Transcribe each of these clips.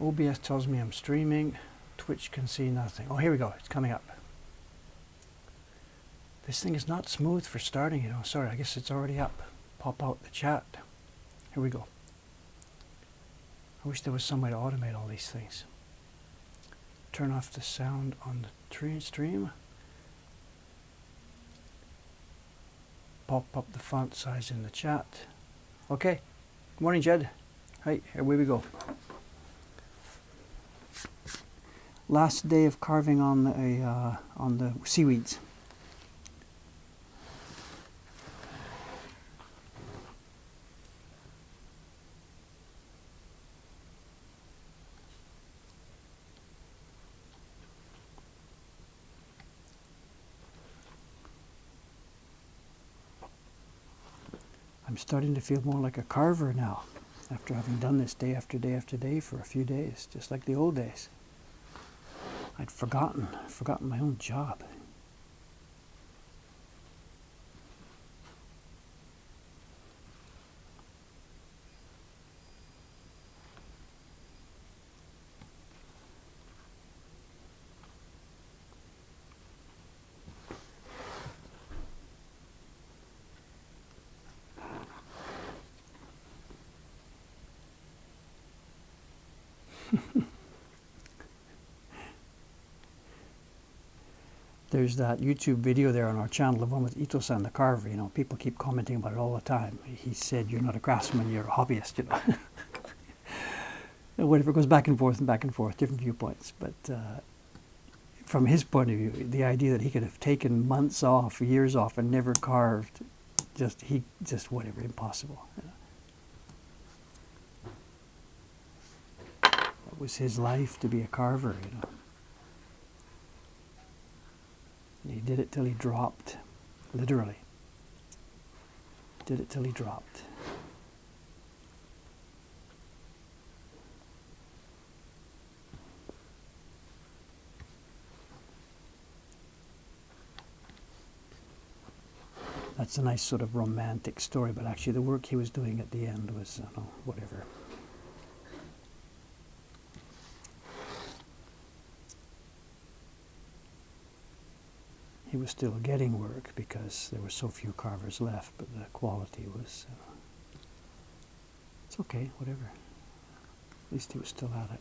OBS tells me I'm streaming. Twitch can see nothing. Oh, here we go. It's coming up. This thing is not smooth for starting, you know. Sorry, I guess it's already up. Pop out the chat. Here we go. I wish there was some way to automate all these things. Turn off the sound on the stream. Pop up the font size in the chat. Okay. Good morning, Jed. Hi, away we go. Last day of carving on the seaweeds. I'm starting to feel more like a carver now, after having done this day after day after day for a few days, just like the old days. I'd forgotten my own job. There's that YouTube video there on our channel, the one with Ito-san, the carver. You know, people keep commenting about it all the time. He said, "You're not a craftsman, you're a hobbyist." You know, and whatever, goes back and forth, different viewpoints. But from his point of view, the idea that he could have taken months off, years off, and never carved, just whatever, impossible. You know. That was his life, to be a carver. You know. He did it till he dropped, literally. Did it till he dropped. That's a nice sort of romantic story, but actually the work he was doing at the end was, I don't know, whatever. He was still getting work because there were so few carvers left, but the quality was... it's okay, whatever. At least he was still at it.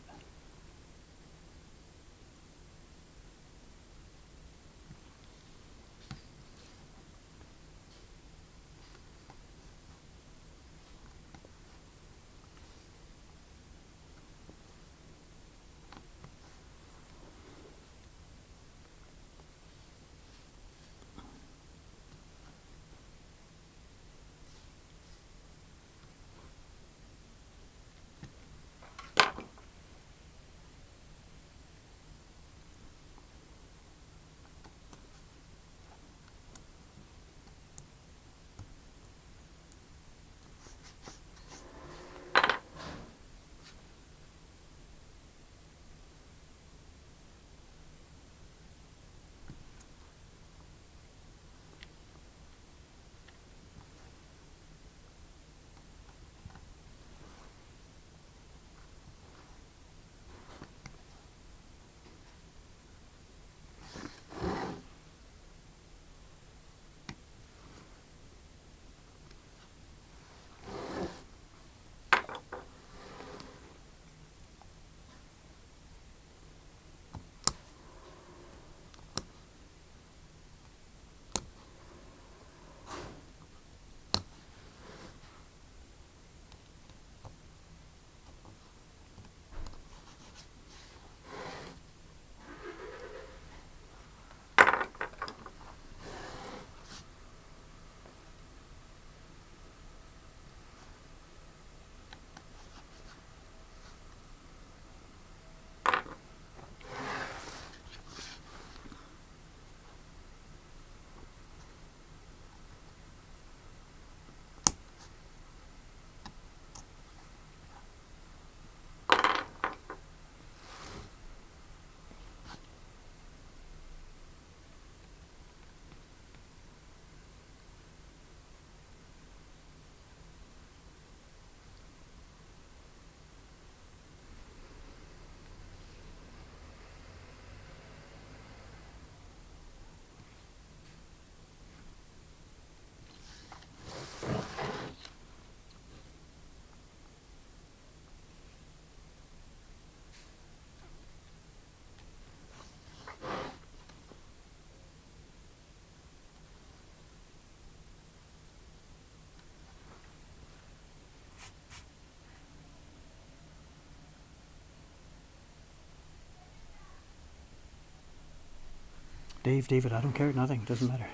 David, I don't care, nothing, doesn't matter.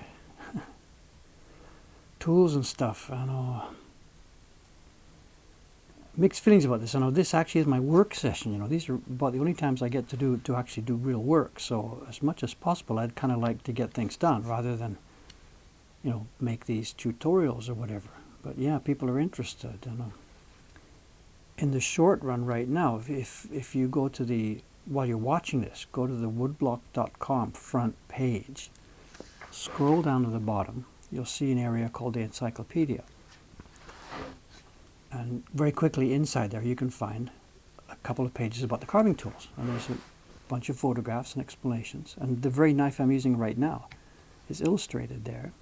Tools and stuff, I know. Mixed feelings about this. I know this actually is my work session. These are about the only times I get to actually do real work. So as much as possible, I'd kind of like to get things done rather than, make these tutorials or whatever. But yeah, people are interested. In the short run, right now, if you go to while you're watching this, go to the woodblock.com front page. Scroll down to the bottom. You'll see an area called the Encyclopedia. And very quickly inside there you can find a couple of pages about the carving tools. And there's a bunch of photographs and explanations. And the very knife I'm using right now is illustrated there.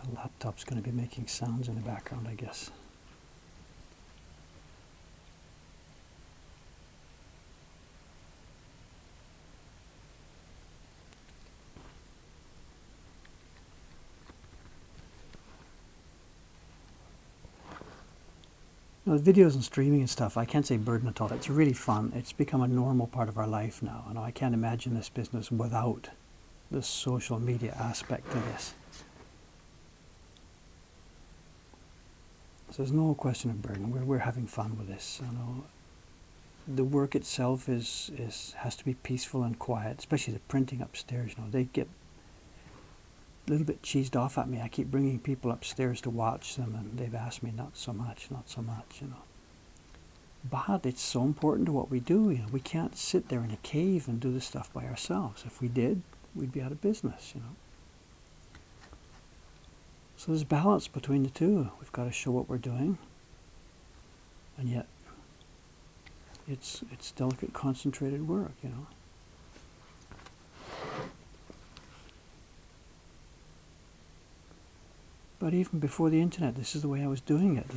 The laptop's going to be making sounds in the background, I guess. The videos and streaming and stuff, I can't say burden at all. It's really fun. It's become a normal part of our life now. I can't imagine this business without the social media aspect to this. So there's no question of burden. We're having fun with this. The work itself has to be peaceful and quiet, especially the printing upstairs. They get a little bit cheesed off at me. I keep bringing people upstairs to watch them, and they've asked me not so much. But it's so important to what we do. We can't sit there in a cave and do this stuff by ourselves. If we did, we'd be out of business. So there's balance between the two. We've got to show what we're doing, and yet it's delicate, concentrated work. But even before the internet, this is the way I was doing it.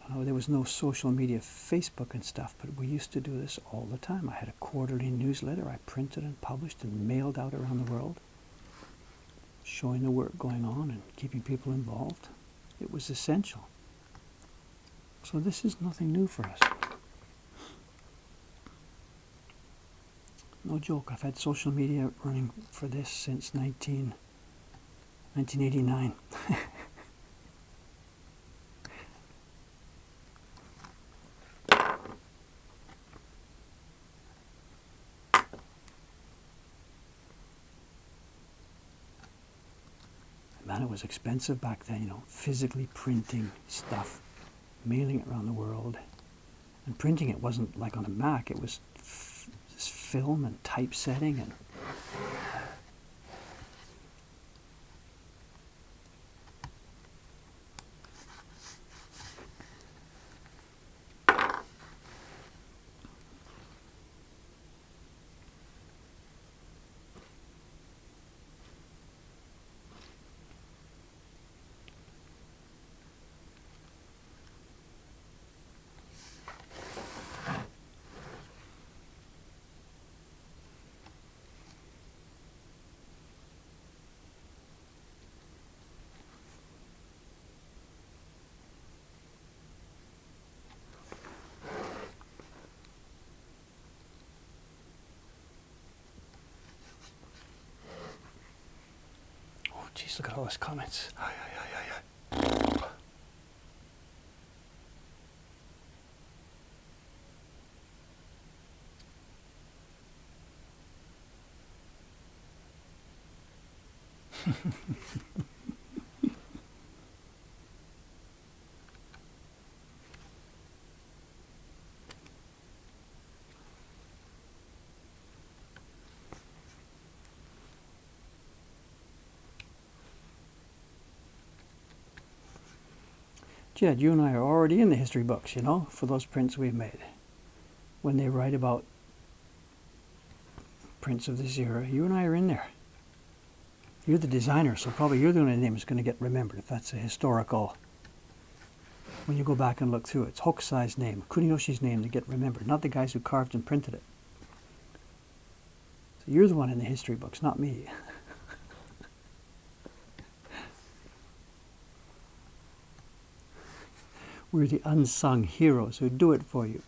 There was no social media, Facebook and stuff, but we used to do this all the time. I had a quarterly newsletter I printed and published and mailed out around the world, showing the work going on and keeping people involved. It was essential. So this is nothing new for us. No joke, I've had social media running for this since 1989. Man, it was expensive back then, physically printing stuff, mailing it around the world. And printing it wasn't like on a Mac, it was this film and typesetting and Jeez, look at all those comments. Jed, you and I are already in the history books, you know, for those prints we've made. When they write about prints of this era, you and I are in there. You're the designer, so probably you're the only name that's going to get remembered if that's a historical. When you go back and look through it, it's Hokusai's name, Kuniyoshi's name to get remembered, not the guys who carved and printed it. So you're the one in the history books, not me. We're the unsung heroes who do it for you.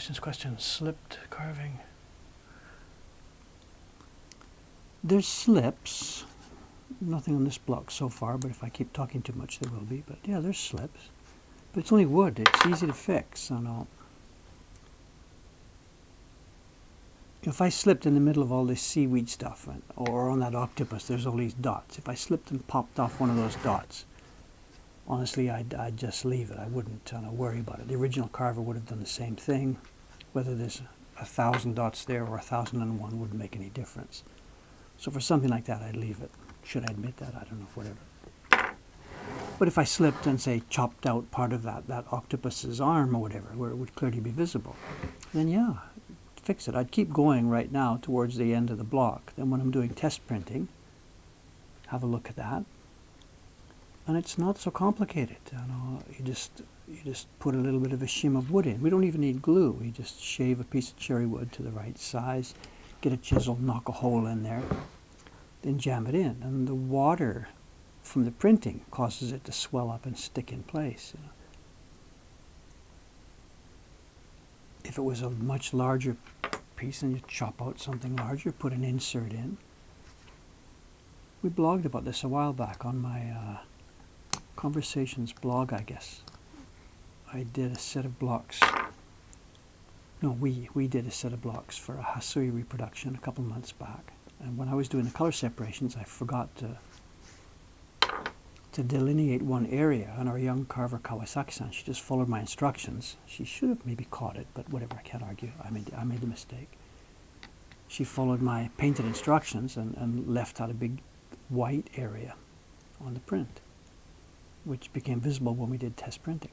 Questions. Slipped carving. There's slips. Nothing on this block so far, but if I keep talking too much, there will be. But yeah, there's slips. But it's only wood. It's easy to fix. If I slipped in the middle of all this seaweed stuff, or on that octopus, there's all these dots. If I slipped and popped off one of those dots, honestly, I'd just leave it. I wouldn't worry about it. The original carver would have done the same thing. Whether there's 1,000 dots there or 1,001 wouldn't make any difference. So for something like that, I'd leave it. Should I admit that? I don't know, whatever. But if I slipped and, say, chopped out part of that octopus's arm or whatever, where it would clearly be visible, then yeah, fix it. I'd keep going right now towards the end of the block. Then when I'm doing test printing, have a look at that. And it's not so complicated. You just put a little bit of a shim of wood in. We don't even need glue. We just shave a piece of cherry wood to the right size, get a chisel, knock a hole in there, then jam it in. And the water from the printing causes it to swell up and stick in place. If it was a much larger piece, and you chop out something larger, put an insert in. We blogged about this a while back on my Conversations blog, I guess. I did a set of blocks. No, we did a set of blocks for a Hasui reproduction a couple months back. And when I was doing the color separations, I forgot to delineate one area. And our young carver Kawasaki-san, she just followed my instructions. She should have maybe caught it, but whatever, I can't argue. I made the mistake. She followed my painted instructions and left out a big white area on the print, which became visible when we did test printing.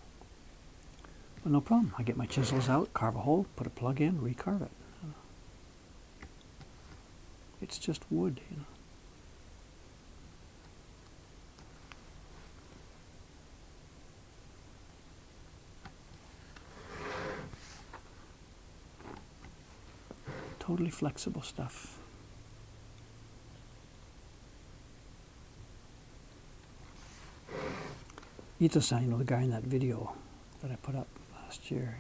But no problem. I get my chisels out, carve a hole, put a plug in, recarve it. It's just wood, Totally flexible stuff. Ito-san, the guy in that video that I put up last year,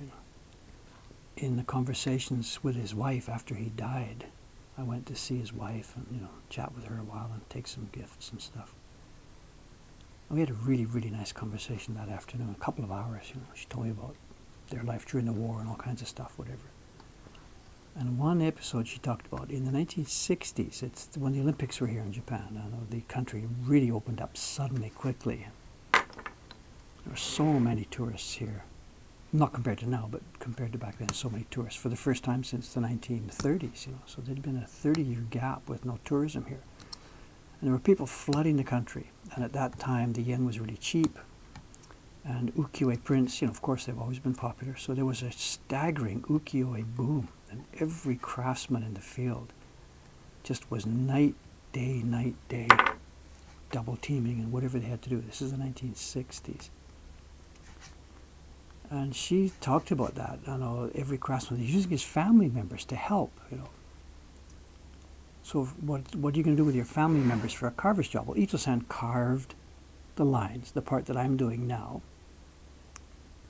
in the conversations with his wife after he died, I went to see his wife and, chat with her a while and take some gifts and stuff. And we had a really, really nice conversation that afternoon, a couple of hours. She told me about their life during the war and all kinds of stuff, whatever. And one episode she talked about, in the 1960s, it's when the Olympics were here in Japan, the country really opened up suddenly, quickly. There were so many tourists here. Not compared to now, but compared to back then, so many tourists for the first time since the 1930s, So there'd been a 30-year gap with no tourism here. And there were people flooding the country. And at that time, the yen was really cheap. And ukiyo-e prints, of course, they've always been popular. So there was a staggering ukiyo-e boom. And every craftsman in the field just was night, day, double teaming and whatever they had to do. This is the 1960s. And she talked about that. Every craftsman, he's using his family members to help, So what are you going to do with your family members for a carver's job? Well, Ito-san carved the lines, the part that I'm doing now.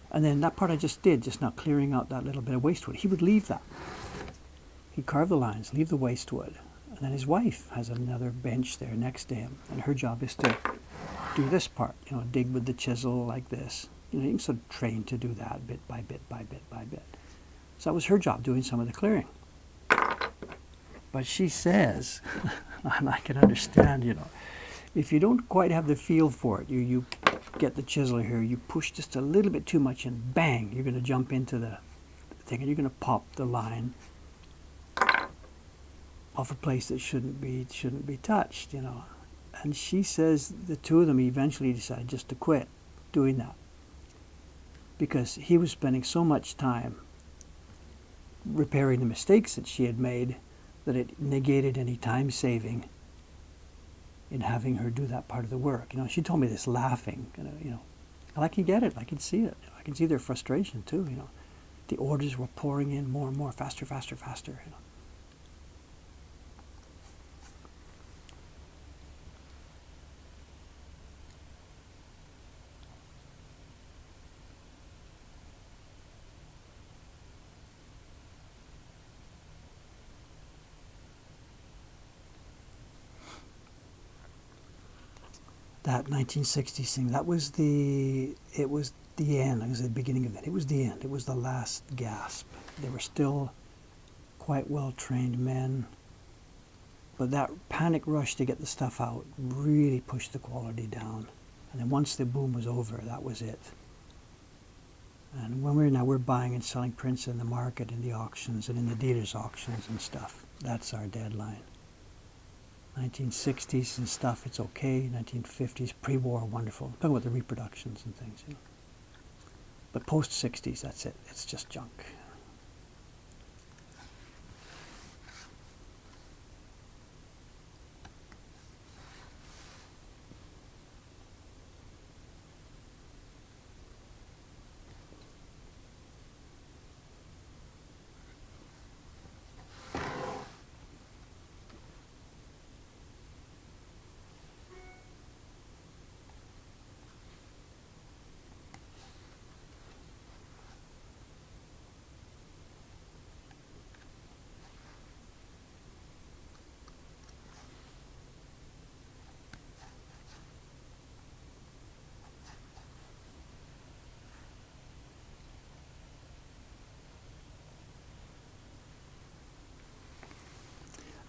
And then that part I just did just now, clearing out that little bit of waste wood. He would leave that. He'd carve the lines, leave the waste wood. And then his wife has another bench there next to him. And her job is to do this part, dig with the chisel like this. You can sort of train to do that bit by bit by bit by bit. So that was her job, doing some of the clearing. But she says, and I can understand, if you don't quite have the feel for it, you get the chisel here, you push just a little bit too much and bang, you're going to jump into the thing and you're going to pop the line off a place that shouldn't be touched, And she says the two of them eventually decided just to quit doing that, because he was spending so much time repairing the mistakes that she had made that it negated any time saving in having her do that part of the work. She told me this laughing, and I can get it, I can see it. I can see their frustration too, The orders were pouring in more and more, faster, faster, faster, that 1960s thing, it was the end. It was the beginning of it. It was the end. It was the last gasp. They were still quite well-trained men, but that panic rush to get the stuff out really pushed the quality down. And then once the boom was over, that was it. And when we're buying and selling prints in the market, in the auctions, and in the dealers' auctions and stuff. That's our deadline. 1960s and stuff, it's okay. 1950s, pre-war, wonderful. Talking about the reproductions and things, you know. But post-60s, that's it. It's just junk.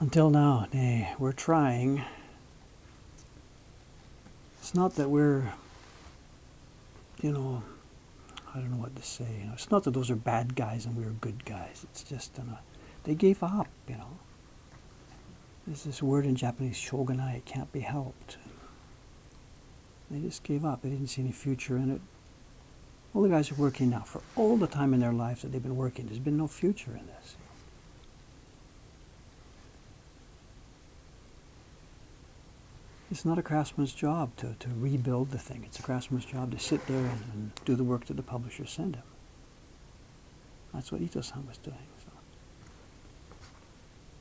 Until now, nay, we're trying. It's not that we're, you know, I don't know what to say. You know, it's not that those are bad guys and we're good guys. It's just, they gave up, you know. There's this word in Japanese, shogunai, it can't be helped. They just gave up. They didn't see any future in it. All the guys are working now for all the time in their lives that they've been working. There's been no future in this. It's not a craftsman's job to rebuild the thing. It's a craftsman's job to sit there and do the work that the publishers send him. That's what Ito-san was doing. So.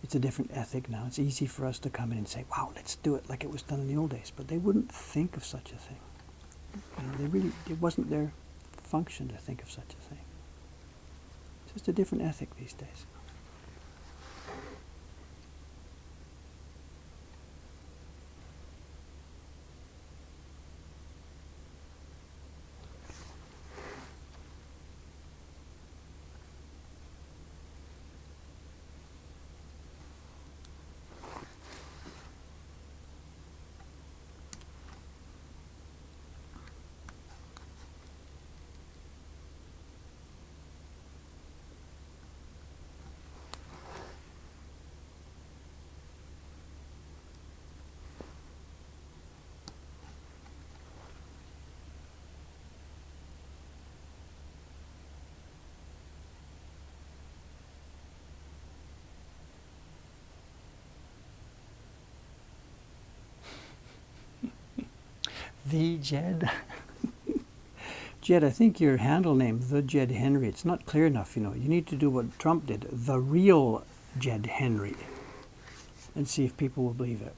It's a different ethic now. It's easy for us to come in and say, wow, let's do it like it was done in the old days. But they wouldn't think of such a thing. You know, it wasn't their function to think of such a thing. It's just a different ethic these days. The Jed. Jed, I think your handle name, The Jed Henry, it's not clear enough, you know. You need to do what Trump did, The Real Jed Henry, and see if people will believe it.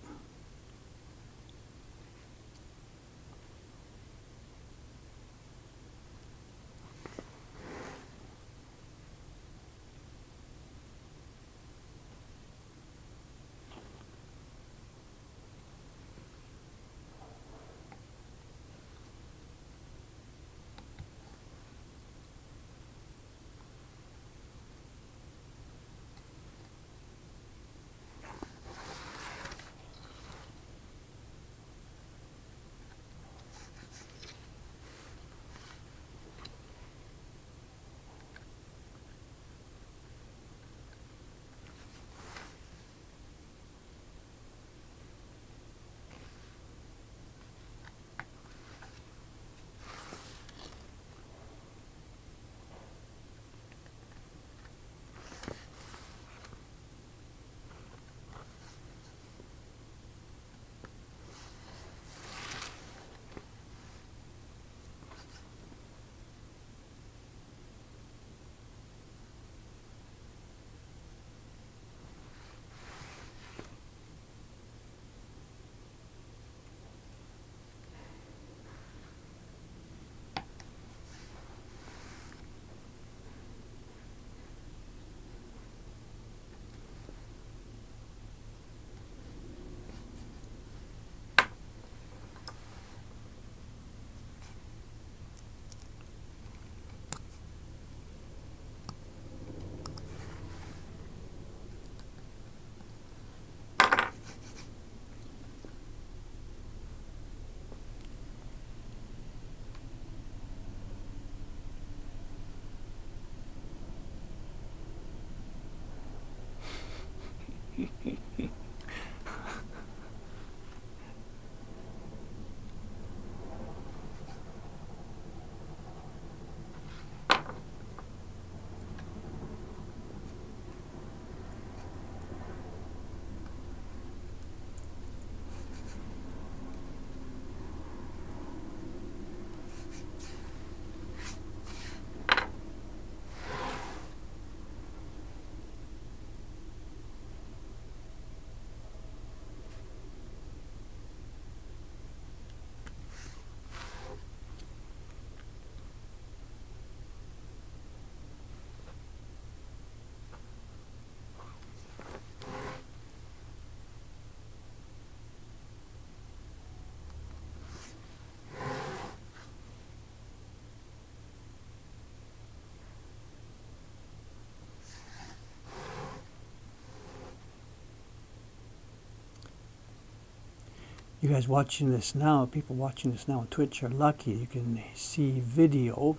You guys watching this now, people watching this now on Twitch are lucky. You can see video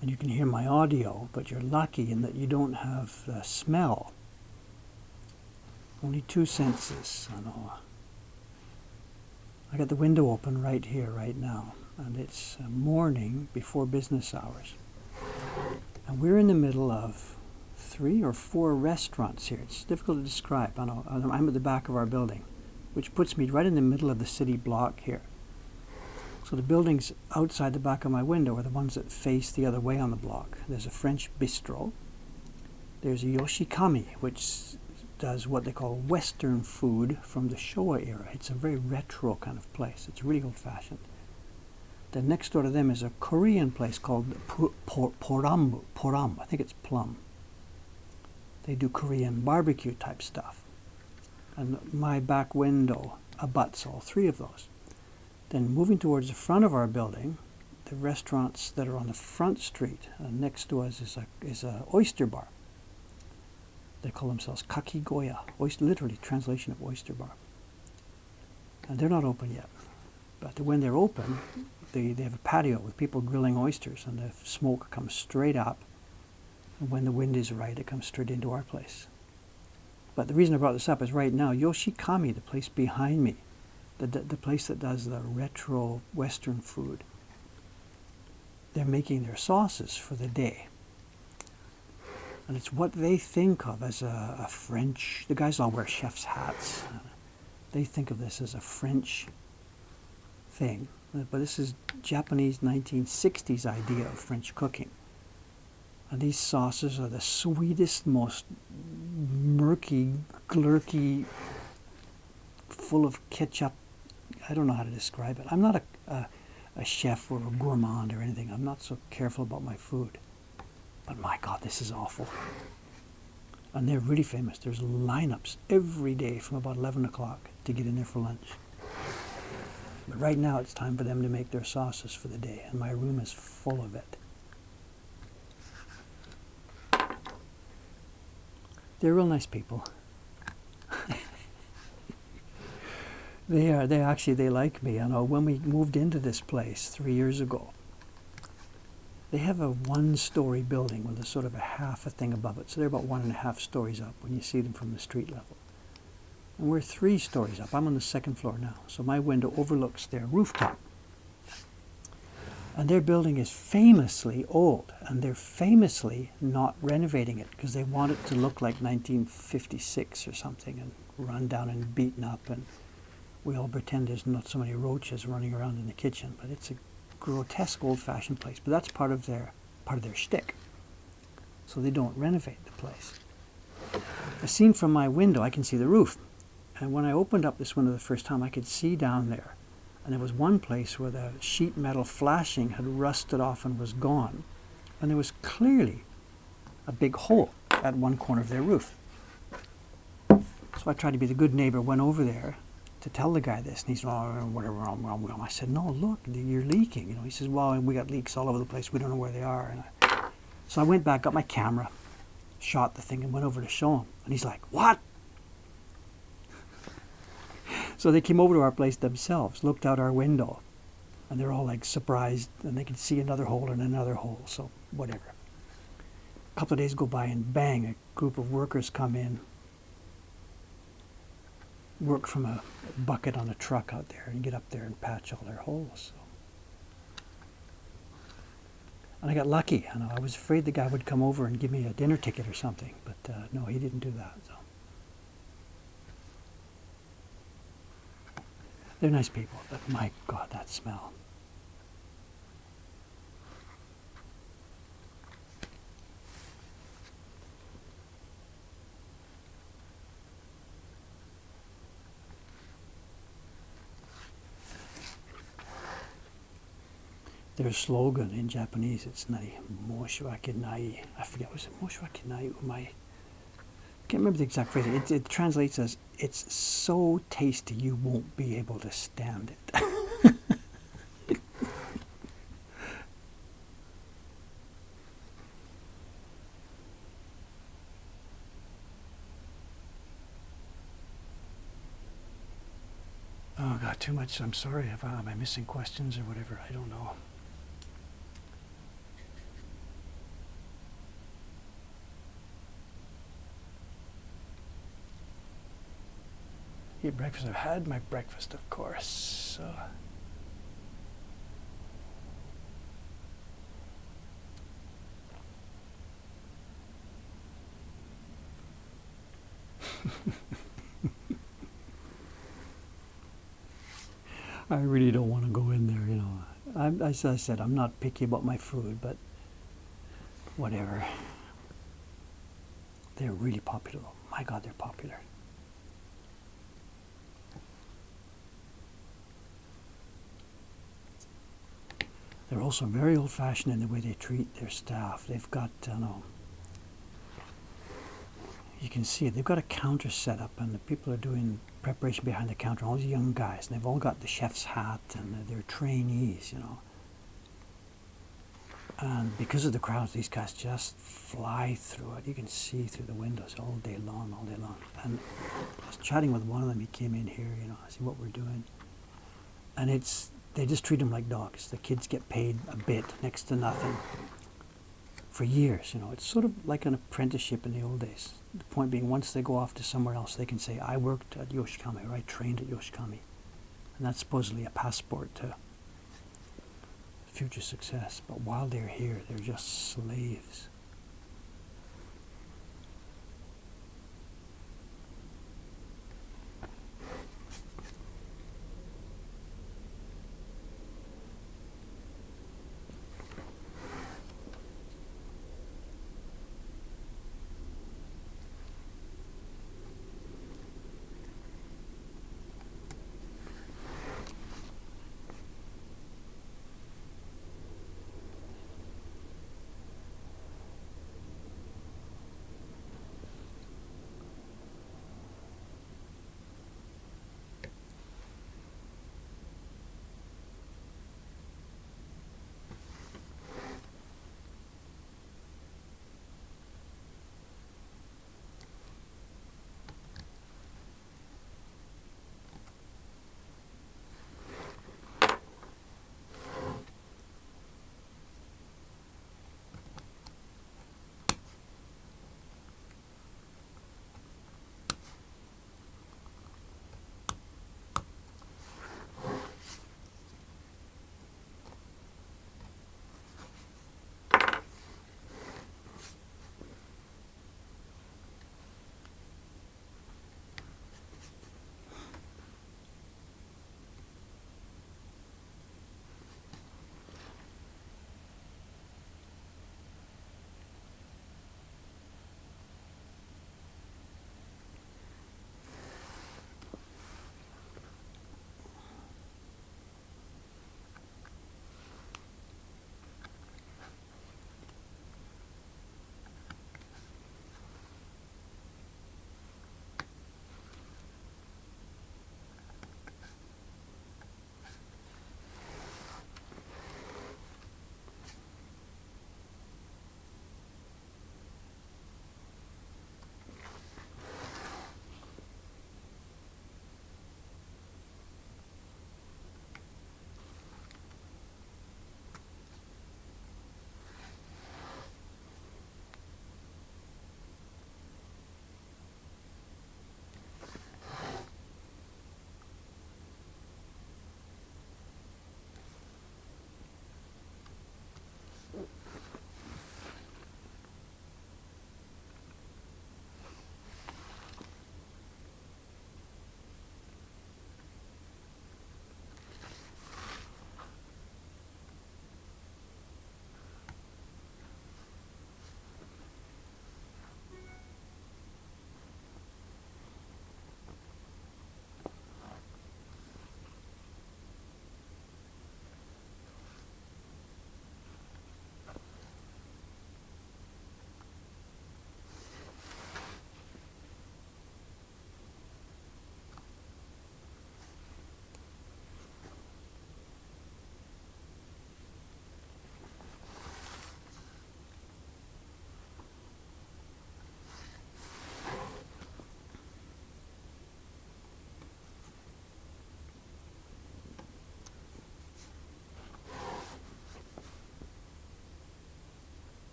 and you can hear my audio, but you're lucky in that you don't have the smell. Only 2 senses. I know. I got the window open right here, right now, and it's morning before business hours. And we're in the middle of 3 or 4 restaurants here. It's difficult to describe. I know. I'm at the back of our building, which puts me right in the middle of the city block here. So the buildings outside the back of my window are the ones that face the other way on the block. There's a French bistro. There's a Yoshikami, which does what they call Western food from the Showa era. It's a very retro kind of place. It's really old-fashioned. Then next door to them is a Korean place called Poram. I think it's Plum. They do Korean barbecue type stuff. And my back window abuts all 3 of those. Then moving towards the front of our building, the restaurants that are on the front street next to us is a oyster bar. They call themselves kakigoya, literally translation of oyster bar. And they're not open yet. But when they're open, they have a patio with people grilling oysters, and the smoke comes straight up. And when the wind is right, it comes straight into our place. But the reason I brought this up is right now, Yoshikami, the place behind me, the place that does the retro Western food, they're making their sauces for the day. And it's what they think of as a French, the guys all wear chef's hats. They think of this as a French thing. But this is Japanese 1960s idea of French cooking. And these sauces are the sweetest, most murky, glurky, full of ketchup. I don't know how to describe it. I'm not a chef or a gourmand or anything. I'm not so careful about my food. But my God, this is awful. And they're really famous. There's lineups every day from about 11 o'clock to get in there for lunch. But right now it's time for them to make their sauces for the day, and my room is full of it. They're real nice people. They like me. You know, when we moved into this place 3 years ago, they have a 1-story building with a sort of a half a thing above it. So they're about 1.5 stories up when you see them from the street level. And we're 3 stories up. I'm on the 2nd floor now. So my window overlooks their rooftop. And their building is famously old, and they're famously not renovating it because they want it to look like 1956 or something, and run down and beaten up, and we all pretend there's not so many roaches running around in the kitchen. But it's a grotesque old-fashioned place. But that's part of their shtick. So they don't renovate the place. As seen from my window, I can see the roof. And when I opened up this window the first time, I could see down there. And there was one place where the sheet metal flashing had rusted off and was gone. And there was clearly a big hole at one corner of their roof. So I tried to be the good neighbor, went over there to tell the guy this. And he said, oh, whatever, wrong. I said, no, look, you're leaking. You know, he says, well, we got leaks all over the place. We don't know where they are. So I went back, got my camera, shot the thing, and went over to show him. And he's like, what? So they came over to our place themselves, looked out our window, and they're all like surprised, and they could see another hole and another hole, so whatever. A couple of days go by, and bang, a group of workers come in, work from a bucket on a truck out there and get up there and patch all their holes. So. And I got lucky. I was afraid the guy would come over and give me a dinner ticket or something, but no, he didn't do that. So. They're nice people, but my God, that smell. Their slogan in Japanese, it's nari, moshiwake nai. I forget, was it moshiwake nai umai? I can't remember the exact phrase. It translates as, it's so tasty you won't be able to stand it. Oh God, too much. I'm sorry if am I missing questions or whatever. I don't know. Eat breakfast. I've had my breakfast, of course. I really don't want to go in there, you know. As I said, I'm not picky about my food, but whatever. They're really popular. My God, they're popular. They're also very old-fashioned in the way they treat their staff. They've got, you can see it. They've got a counter set up, and the people are doing preparation behind the counter. All these young guys, and they've all got the chef's hat, and they're trainees, you know. And because of the crowds, these guys just fly through it. You can see through the windows all day long, all day long. And I was chatting with one of them. He came in here, you know, see what we're doing. And they just treat them like dogs. The kids get paid a bit, next to nothing, for years. You know, it's sort of like an apprenticeship in the old days. The point being, once they go off to somewhere else, they can say, I worked at Yoshikami, or I trained at Yoshikami. And that's supposedly a passport to future success. But while they're here, they're just slaves.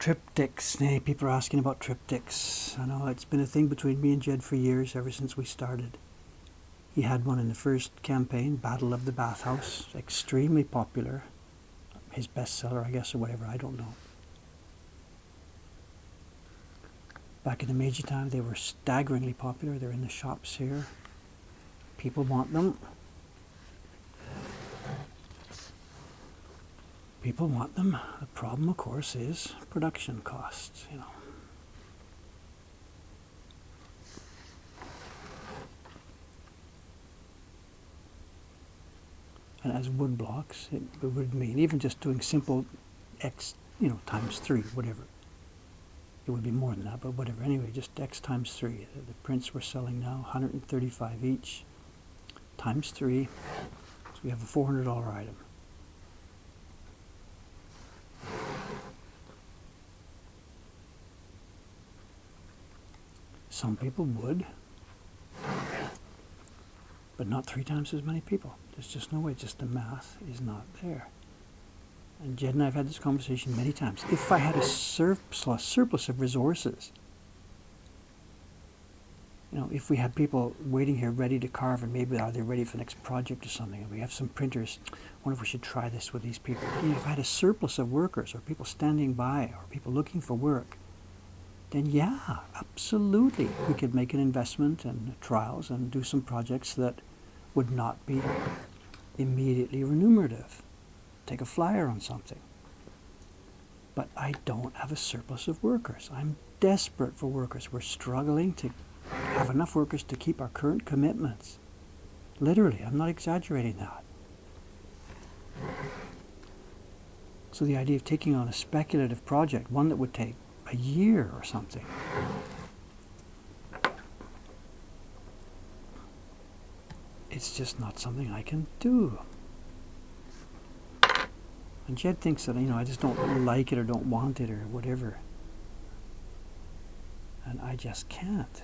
Triptychs. Hey, people are asking about triptychs. I know it's been a thing between me and Jed for years, ever since we started. He had one in the first campaign, Battle of the Bathhouse, extremely popular. His bestseller, I guess, or whatever, I don't know. Back in the Meiji time, they were staggeringly popular. They're in the shops here. People want them. People want them. The problem, of course, is production costs, you know. And as wood blocks, it would mean even just doing simple X, you know, times 3, whatever. It would be more than that, but whatever. Anyway, just X times 3. The prints we're selling now, 135 each, times 3. So we have a $400 item. Some people would, but not 3 times as many people. There's just no way, just the math is not there. And Jed and I have had this conversation many times. If I had a surplus of resources, you know, if we had people waiting here ready to carve, and maybe are they ready for the next project or something, and we have some printers, I wonder if we should try this with these people. You know, if I had a surplus of workers, or people standing by, or people looking for work, then yeah, absolutely, we could make an investment and trials and do some projects that would not be immediately remunerative. Take a flyer on something. But I don't have a surplus of workers. I'm desperate for workers. We're struggling to have enough workers to keep our current commitments. Literally, I'm not exaggerating that. So the idea of taking on a speculative project, one that would take a year or something, it's just not something I can do. And Jed thinks that, you know, I just don't like it or don't want it or whatever. And I just can't.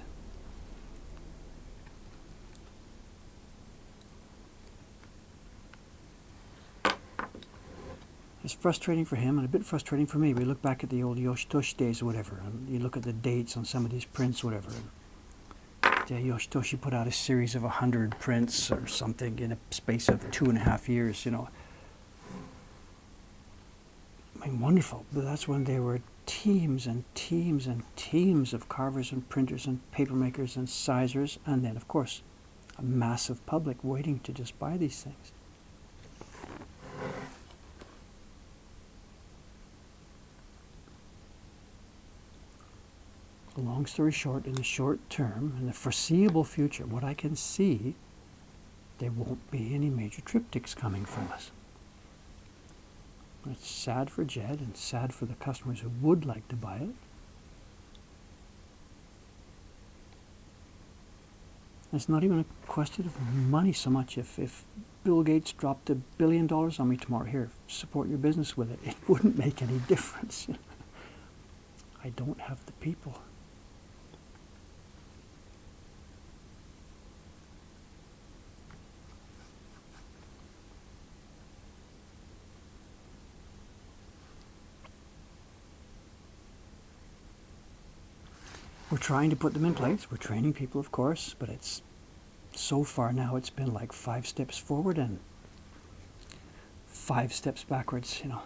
It's frustrating for him and a bit frustrating for me. We look back at the old Yoshitoshi days or whatever, and you look at the dates on some of these prints or whatever. And Yoshitoshi put out a series of 100 prints or something in a space of 2.5 years, you know. I mean, wonderful. But that's when there were teams and teams and teams of carvers and printers and paper makers and sizers, and then, of course, a massive public waiting to just buy these things. Long story short, in the short term, in the foreseeable future, what I can see, there won't be any major triptychs coming from us. It's sad for Jed and sad for the customers who would like to buy it. It's not even a question of money so much. If Bill Gates dropped $1 billion on me tomorrow, here, support your business with it, it wouldn't make any difference. I don't have the people. We're trying to put them in place. We're training people, of course, but it's so far now it's been like 5 steps forward and 5 steps backwards, you know.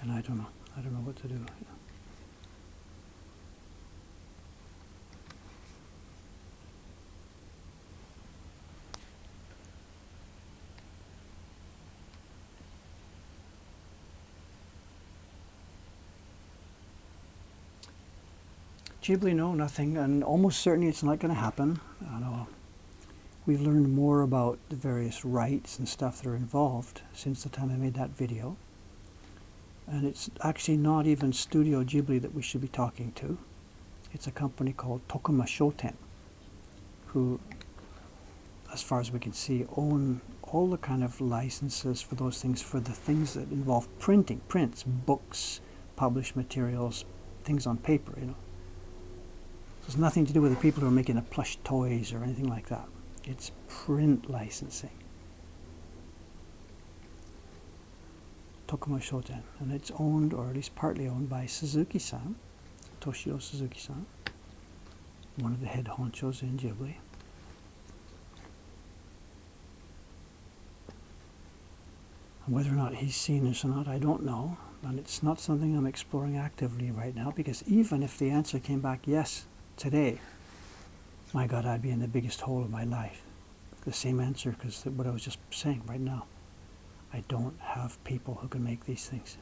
And I don't know what to do. Ghibli, no, nothing, and almost certainly it's not going to happen. I know we've learned more about the various rights and stuff that are involved since the time I made that video. And it's actually not even Studio Ghibli that we should be talking to. It's a company called Tokuma Shoten, who, as far as we can see, own all the kind of licenses for those things, for the things that involve printing, prints, books, published materials, things on paper, you know. So it's nothing to do with the people who are making the plush toys or anything like that. It's print licensing. Tokumo Shoten, and it's owned, or at least partly owned, by Suzuki-san, Toshio Suzuki-san, one of the head honchos in Ghibli. And whether or not he's seen this or not, I don't know, and it's not something I'm exploring actively right now, because even if the answer came back yes today, my God, I'd be in the biggest hole of my life. The same answer, because what I was just saying right now. I don't have people who can make these things.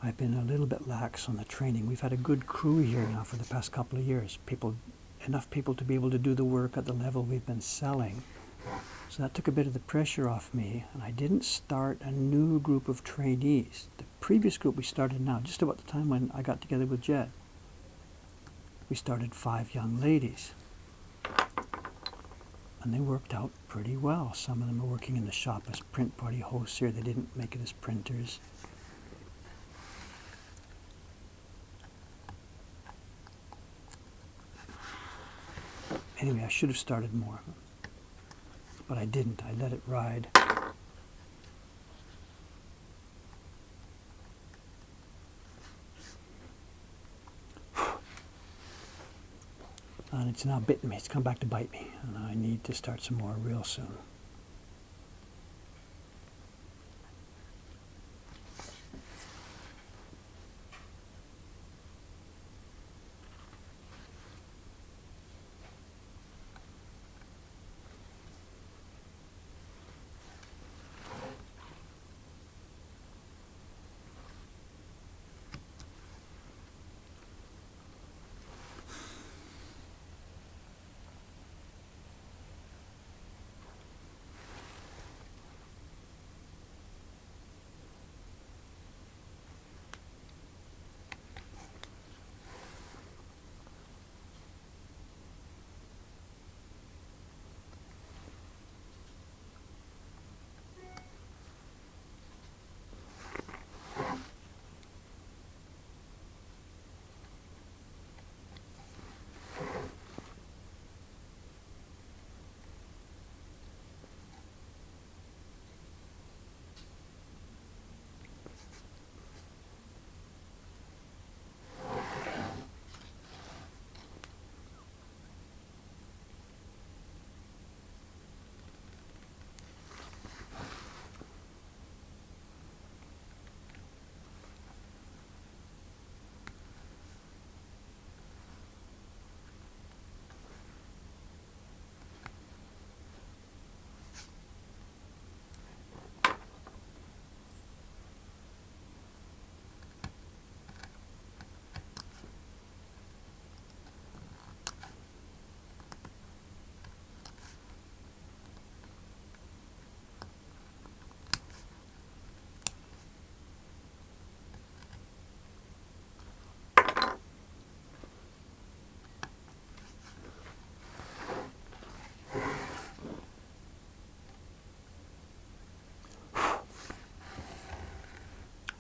I've been a little bit lax on the training. We've had a good crew here now for the past couple of years. Enough people to be able to do the work at the level we've been selling. So that took a bit of the pressure off me, and I didn't start a new group of trainees. The previous group we started now, just about the time when I got together with Jed, we started 5 young ladies. And they worked out pretty well. Some of them are working in the shop as print party hosts here. They didn't make it as printers. Anyway, I should have started more. But I didn't. I let it ride. And it's now bitten me. It's come back to bite me. And I need to start some more real soon.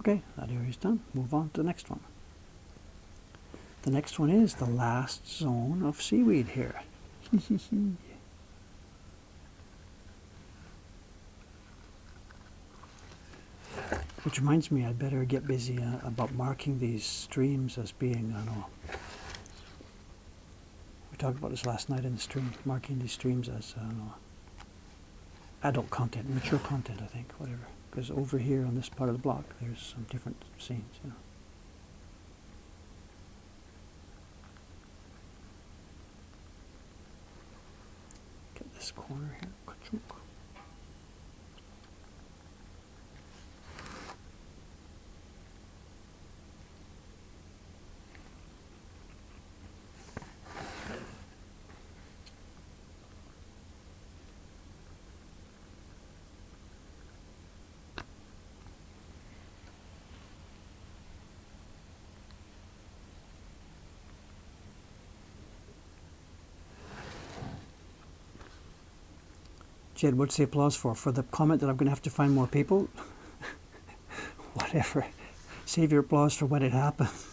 Okay, that area's done. Move on to the next one. The next one is the last zone of seaweed here. Which reminds me, I'd better get busy about marking these streams as being, I don't know, we talked about this last night in the stream, marking these streams as, I don't know, adult content, mature content, I think, whatever. Because over here on this part of the block, there's some different scenes, you know. Get this corner here. Jed, what's the applause for? For the comment that I'm going to have to find more people? Whatever. Save your applause for when it happens.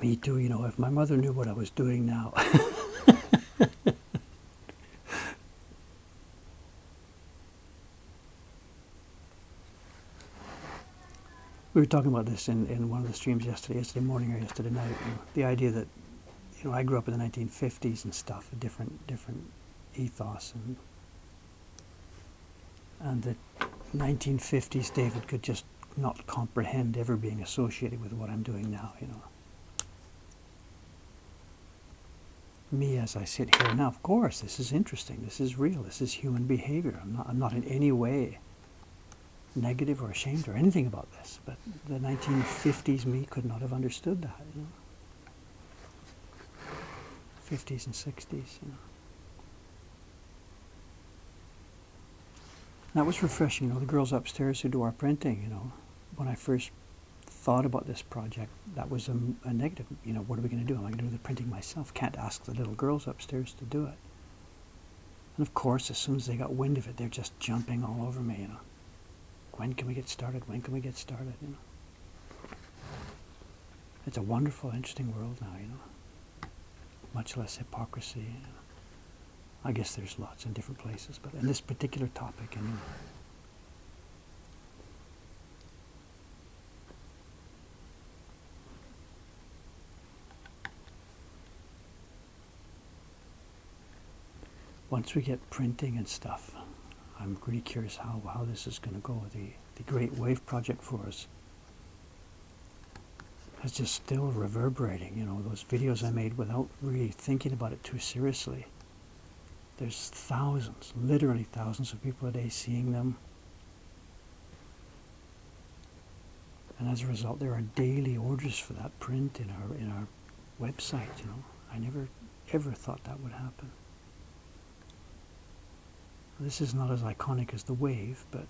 Me too, you know, if my mother knew what I was doing now. We were talking about this in one of the streams yesterday morning or yesterday night. You know, the idea that, you know, I grew up in the 1950s and stuff, a different ethos, and the 1950s David could just not comprehend ever being associated with what I'm doing now, you know. Me as I sit here now, of course, this is interesting, this is real, this is human behavior. I'm not in any way negative or ashamed or anything about this, but the 1950s me could not have understood that, you know. 50s and 60s, you know. That was refreshing, you know, the girls upstairs who do our printing, you know. When I first thought about this project, that was a negative, you know, what are we going to do? Am I going to do the printing myself? Can't ask the little girls upstairs to do it. And of course, as soon as they got wind of it, they're just jumping all over me, you know. When can we get started? When can we get started, you know? It's a wonderful, interesting world now, you know. Much less hypocrisy, you know. I guess there's lots in different places, but in this particular topic, anyway. once we get printing and stuff, I'm really curious how this is going to go. The Great Wave Project for us is just still reverberating. You know, those videos I made without really thinking about it too seriously. There's thousands, literally thousands of people a day seeing them. And as a result, there are daily orders for that print in our website, you know. I never ever thought that would happen. This is not as iconic as the wave, but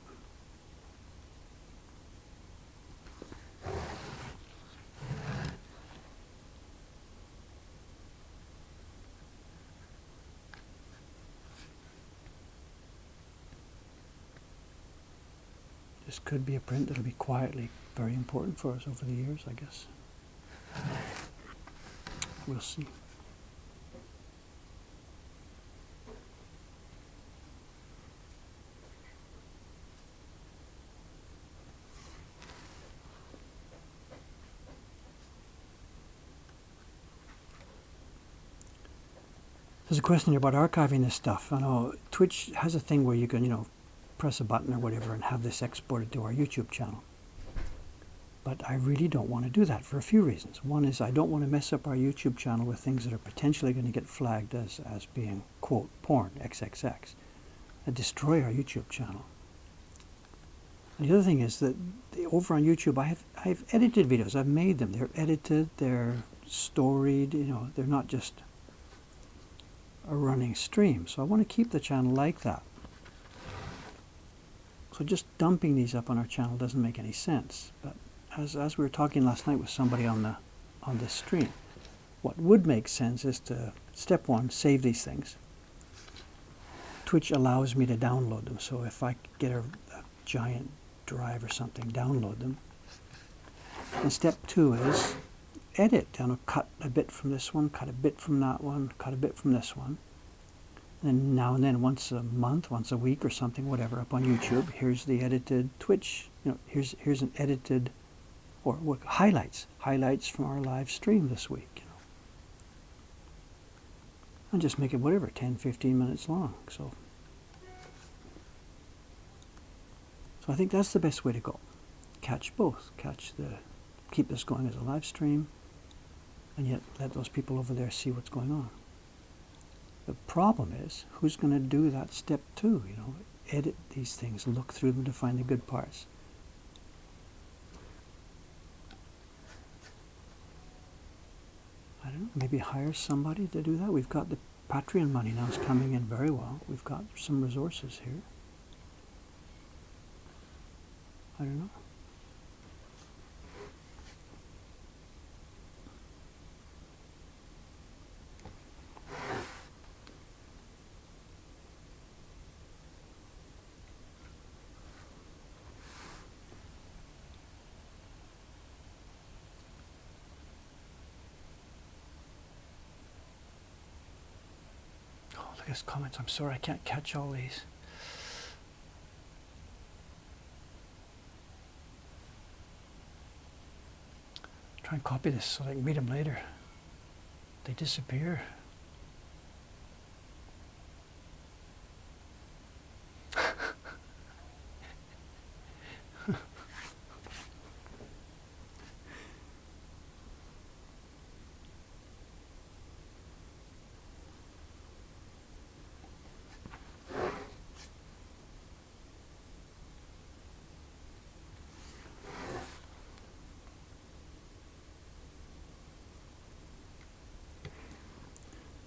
this could be a print that'll be quietly very important for us over the years, I guess. We'll see. There's a question here about archiving this stuff. I know Twitch has a thing where you can, you know, press a button or whatever and have this exported to our YouTube channel. But I really don't want to do that for a few reasons. One is I don't want to mess up our YouTube channel with things that are potentially going to get flagged as being, quote, porn, XXX. And destroy our YouTube channel. And the other thing is that over on YouTube, I've edited videos. I've made them. They're edited. They're storied. You know, they're not just a running stream. So I want to keep the channel like that. So just dumping these up on our channel doesn't make any sense. But as we were talking last night with somebody on this stream, what would make sense is to, step one, save these things. Twitch allows me to download them. So if I get a giant drive or something, download them. And step two is edit. You know, cut a bit from this one, cut a bit from that one, cut a bit from this one. And now and then, once a month, once a week or something, whatever, up on YouTube, here's the edited Twitch. You know, here's an edited, or what, highlights from our live stream this week. You know, and just make it whatever, 10, 15 minutes long. So I think that's the best way to go. Catch both. Keep this going as a live stream, and yet let those people over there see what's going on. The problem is, who's going to do that step two? You know, edit these things, look through them to find the good parts. I don't know, maybe hire somebody to do that. We've got the Patreon money now is coming in very well. We've got some resources here. I don't know. Look at his comments. I'm sorry, I can't catch all these. Try and copy this so I can read them later. They disappear.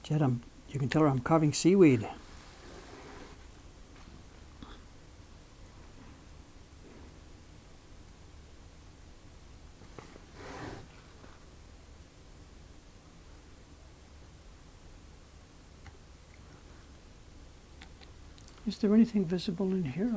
Jed, you can tell her I'm carving seaweed. Is there anything visible in here?